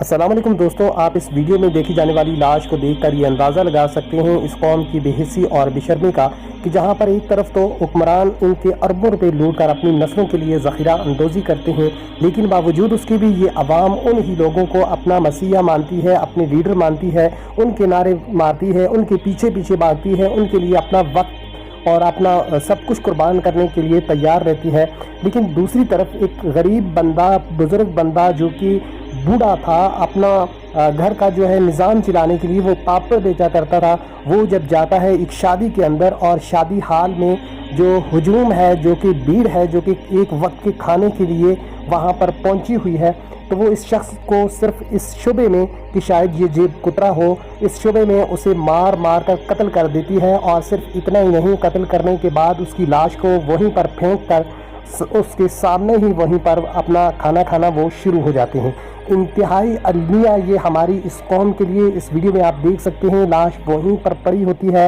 السلام علیکم دوستوں، آپ اس ویڈیو میں دیکھی جانے والی لاش کو دیکھ کر یہ اندازہ لگا سکتے ہیں اس قوم کی بے حسی اور بے شرمی کا کہ جہاں پر ایک طرف تو حکمران ان کے اربوں روپے لوٹ کر اپنی نسلوں کے لیے ذخیرہ اندوزی کرتے ہیں، لیکن باوجود اس کے بھی یہ عوام ان ہی لوگوں کو اپنا مسیحا مانتی ہے، اپنے لیڈر مانتی ہے، ان کے نعرے مارتی ہے، ان کے پیچھے پیچھے بھاگتی ہے، ان کے لیے اپنا وقت اور اپنا سب کچھ قربان کرنے کے لیے تیار رہتی ہے۔ لیکن دوسری طرف ایک غریب بندہ، بزرگ بندہ جو کہ بوڑھا تھا، اپنا گھر کا جو ہے نظام چلانے کے لیے وہ پاپڑ بیچا کرتا تھا، وہ جب جاتا ہے ایک شادی کے اندر اور شادی حال میں جو ہجوم ہے، جو کہ بھیڑ ہے، جو کہ ایک وقت کے کھانے کے لیے وہاں پر پہنچی ہوئی ہے، تو وہ اس شخص کو صرف اس شبے میں کہ شاید یہ جیب کترا ہو، اس شبے میں اسے مار مار کر قتل کر دیتی ہے، اور صرف اتنا ہی نہیں، قتل کرنے کے بعد اس کی لاش کو وہیں پر پھینک کر اس کے سامنے ہی وہیں پر اپنا کھانا کھانا وہ شروع ہو جاتے ہیں۔ انتہائی المیہ یہ ہماری اس قوم کے لیے اس ویڈیو میں آپ دیکھ سکتے ہیں، لاش وہیں پر پڑی ہوتی ہے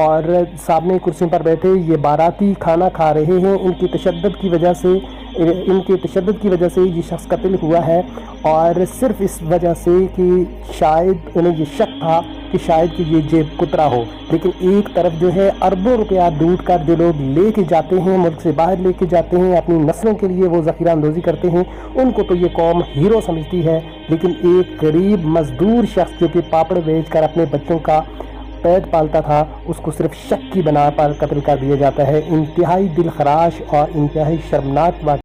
اور سامنے کرسیوں پر بیٹھے یہ باراتی کھانا کھا رہے ہیں۔ ان کی تشدد کی وجہ سے یہ شخص قتل ہوا ہے، اور صرف اس وجہ سے کہ شاید انہیں یہ شک تھا کہ شاید کہ یہ جیب کترا ہو۔ لیکن ایک طرف جو ہے اربوں روپیہ لوٹ کر جو لوگ لے کے جاتے ہیں، ملک سے باہر لے کے جاتے ہیں، اپنی نسلوں کے لیے وہ ذخیرہ اندوزی کرتے ہیں، ان کو تو یہ قوم ہیرو سمجھتی ہے، لیکن ایک غریب مزدور شخص جو کہ پاپڑ بیچ کر اپنے بچوں کا پیٹ پالتا تھا، اس کو صرف شک کی بنا پر قتل کر دیا جاتا ہے۔ انتہائی دل خراش اور انتہائی شرمناک واقعہ